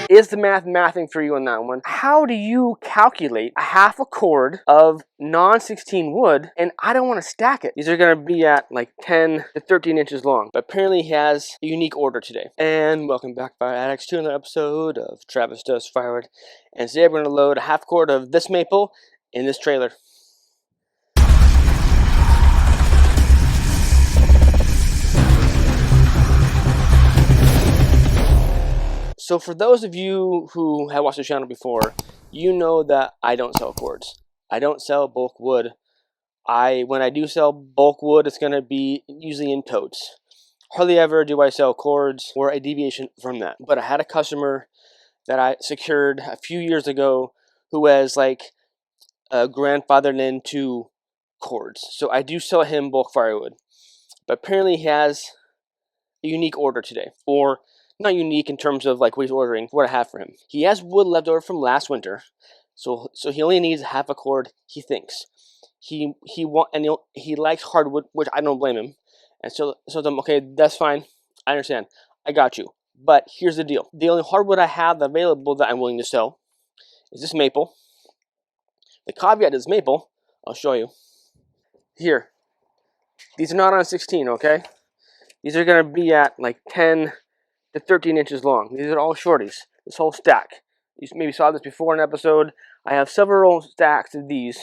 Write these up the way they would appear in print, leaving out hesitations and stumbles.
Is the math mathing for you on that one? How do you calculate a half a cord of non-16 wood and I don't want to stack it? These are going to be at like 10 to 13 inches long. But apparently he has a unique order today. And welcome back, Fire Addicts, to another episode of Travis Does Firewood. And today we're going to load a half cord of this maple in this trailer. So for those of you who have watched the channel before, you know that I don't sell cords. I don't sell bulk wood. When I do sell bulk wood, it's going to be usually in totes. Hardly ever do I sell cords or a deviation from that. But I had a customer that I secured a few years ago who has like grandfathered into cords. So I do sell him bulk firewood. But apparently he has a unique order today. Or not unique in terms of like what he's ordering, what I have for him. He has wood left over from last winter, so he only needs half a cord. He thinks he likes hardwood, which I don't blame him. And so I'm okay. That's fine. I understand. I got you. But here's the deal: the only hardwood I have available that I'm willing to sell is this maple. The caveat is maple. I'll show you here. These are not on 16. Okay, these are gonna be at like 10 to 13 inches long. These are all shorties. This whole stack. You maybe saw this before in an episode. I have several stacks of these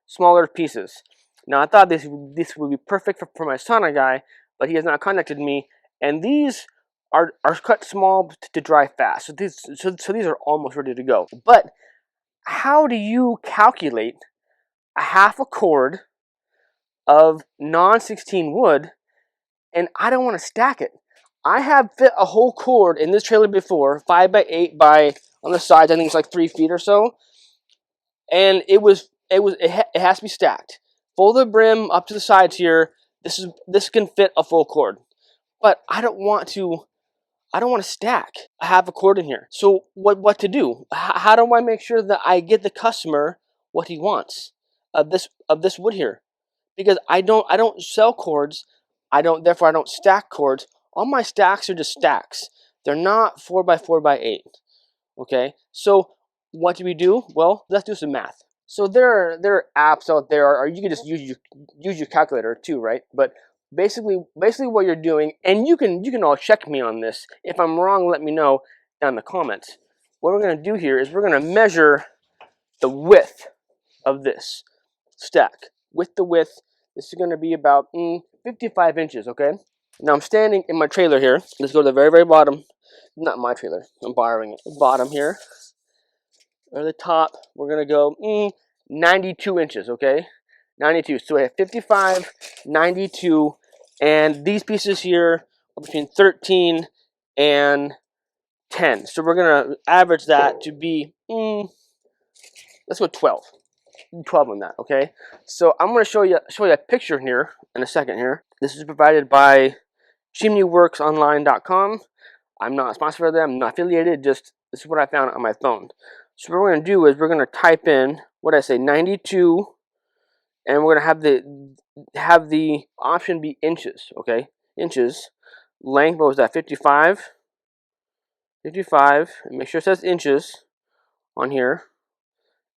smaller pieces. Now I thought this would be perfect for my sauna guy, but he has not contacted me. And these are cut small to dry fast. So these are almost ready to go. But how do you calculate a half a cord of non-16 wood and I don't want to stack it? I have fit a whole cord in this trailer before, 5 by 8 by on the sides. I think it's like 3 feet or so, and it has to be stacked, full the brim up to the sides here. This can fit a full cord, but I don't want to stack. I have a cord in here, so what to do? How do I make sure that I get the customer what he wants of this wood here? Because I don't sell cords. Therefore I don't stack cords. All my stacks are just stacks. They're not 4 by 4 by 8. Okay, so what do we do? Well, let's do some math. So there are apps out there, or you can just use your calculator too, right? But basically what you're doing, and you can all check me on this. If I'm wrong, let me know down in the comments. What we're gonna do here is we're gonna measure the width of this stack. With the width, this is gonna be about 55 inches. Okay. Now I'm standing in my trailer here. Let's go to the very, very bottom. Not my trailer. I'm borrowing it. The bottom here. Or the top. We're going to go 92 inches, okay? 92. So we have 55, 92. And these pieces here are between 13 and 10. So we're going to average that to be, let's go 12. 12 on that, okay? So I'm going to show you a picture here in a second here. This is provided by chimneyworksonline.com. I'm not sponsored for them. I'm not affiliated. Just this is what I found on my phone. So what we're going to do is we're going to type in what I say 92, and we're going to have the option be inches. Okay, inches. Length. What was that? 55. 55. And make sure it says inches on here.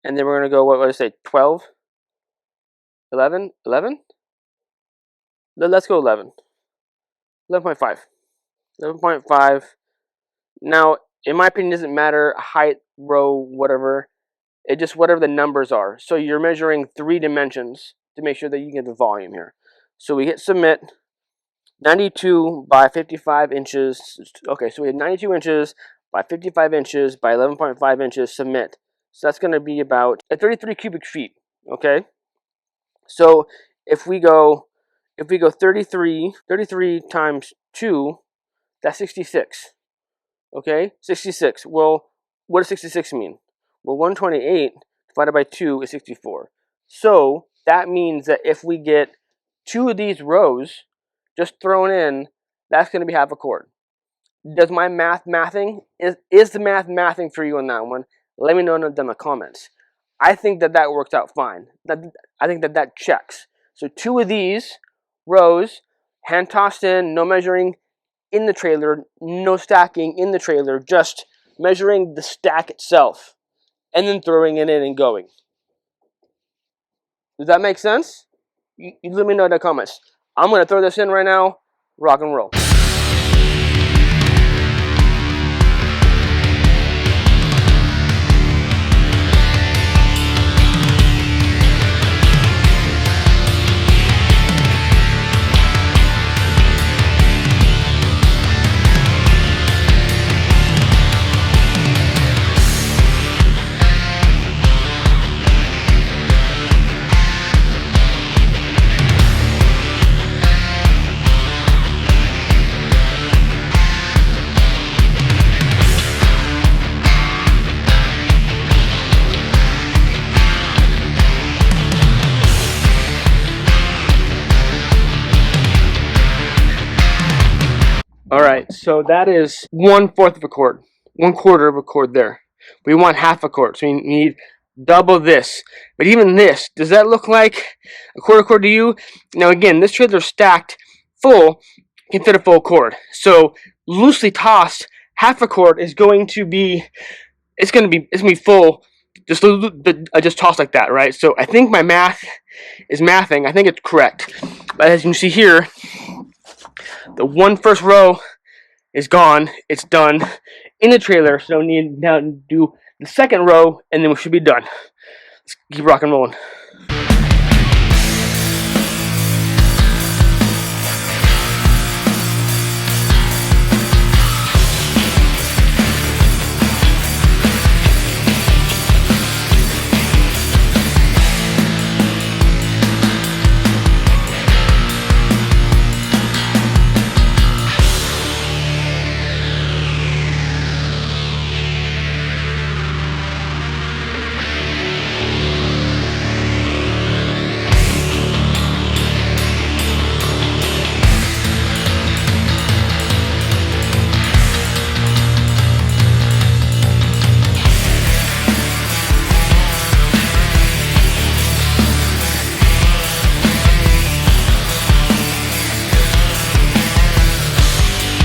And then we're going to go. What did I say? 12. 11. 11. Let's go 11. 11.5. 11.5. Now, in my opinion, it doesn't matter height, row, whatever. It just whatever the numbers are. So you're measuring 3 dimensions to make sure that you get the volume here. So we hit submit. 92 by 55 inches. Okay, so we have 92 inches by 55 inches by 11.5 inches. Submit. So that's going to be about 33 cubic feet. Okay. So if we go 33 times 2, that's 66. Okay, 66. Well, what does 66 mean? Well, 128 divided by 2 is 64. So that means that if we get 2 of these rows just thrown in, that's going to be half a cord. Does my math mathing? Is the math mathing for you on that one? Let me know in the comments. I think that works out fine. I think that checks. So 2 of these rows, hand tossed in, no measuring in the trailer, no stacking in the trailer, just measuring the stack itself, and then throwing it in and going. Does that make sense? You let me know in the comments. I'm going to throw this in right now. Rock and roll. All right, so that is 1/4 of a chord, 1/4 of a chord there. We want half a chord, so we need double this. But even this, does that look like a quarter chord to you? Now again, this trailer stacked full can fit a full chord. So loosely tossed, half a chord is going to be, it's gonna be full. Just tossed like that, right? So I think my math is mathing. I think it's correct. But as you can see here, the first row is gone. It's done in the trailer. So we need now to do the second row, and then we should be done. Let's keep rock and rolling.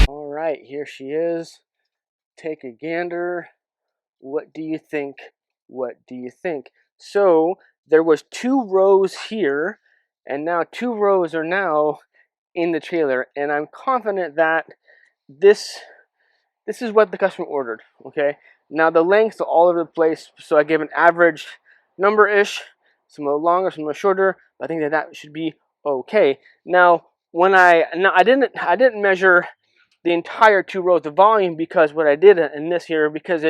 All right, here she is. Take a gander. What do you think? What do you think? So there was 2 rows here, and now 2 rows are now in the trailer, and I'm confident that this is what the customer ordered. Okay, now the lengths are all over the place, so I gave an average number-ish, some a little longer, some a little shorter, but I think that should be okay. Now I didn't measure the entire 2 rows of volume, because what I did in this here, because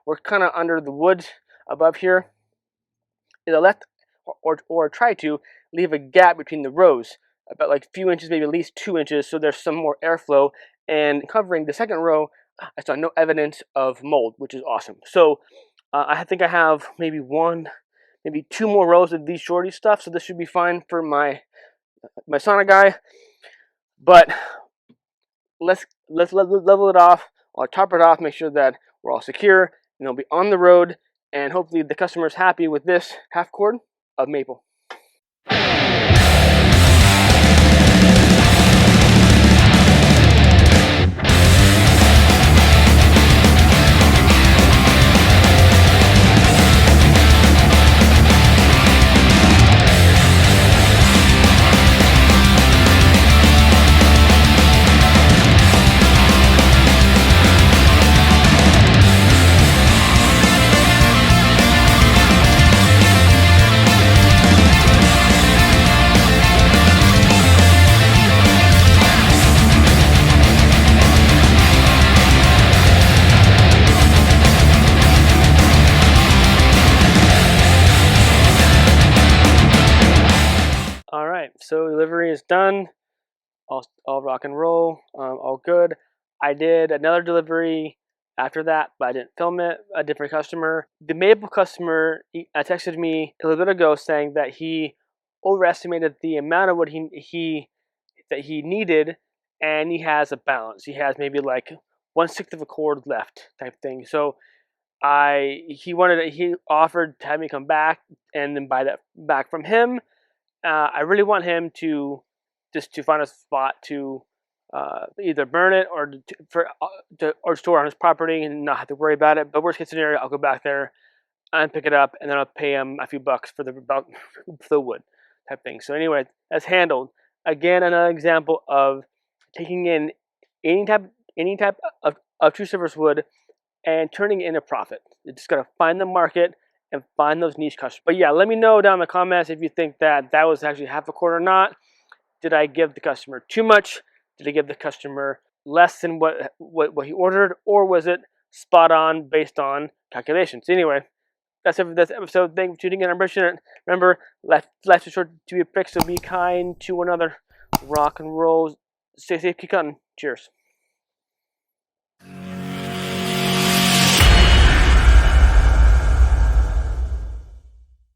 we're kind of under the woods above here, is I left or try to leave a gap between the rows, about like a few inches, maybe at least 2 inches, so there's some more airflow. And covering the second row, I saw no evidence of mold, which is awesome. So I think I have maybe 2 more rows of these shorty stuff, so this should be fine for my sauna guy. But let's level it off. I'll top it off, make sure that we're all secure, and they'll be on the road, and hopefully the customer's happy with this half chord of maple. All right, so delivery is done. All rock and roll, all good. I did another delivery after that, but I didn't film it. A different customer. The maple customer texted me a little bit ago saying that he overestimated the amount of what he needed, and he has a balance. He has maybe like 1/6 of a chord left, type thing. So he offered to have me come back and then buy that back from him. I really want him to find a spot to either burn it or or store on his property and not have to worry about it. But worst case scenario, I'll go back there and pick it up, and then I'll pay him a few bucks for the wood type thing. So anyway, that's handled. Again, another example of taking in any type of true service wood and turning it into profit. You just gotta find the market and find those niche customers. But yeah, let me know down in the comments if you think that was actually half a quart or not. Did I give the customer too much? Did I give the customer less than what he ordered, or was it spot on based on calculations? Anyway, that's it for this episode. Thank you for tuning in. I'm Richard. Remember, life is short to be a prick, so be kind to one another. Rock and roll. Stay safe, keep cutting. Cheers.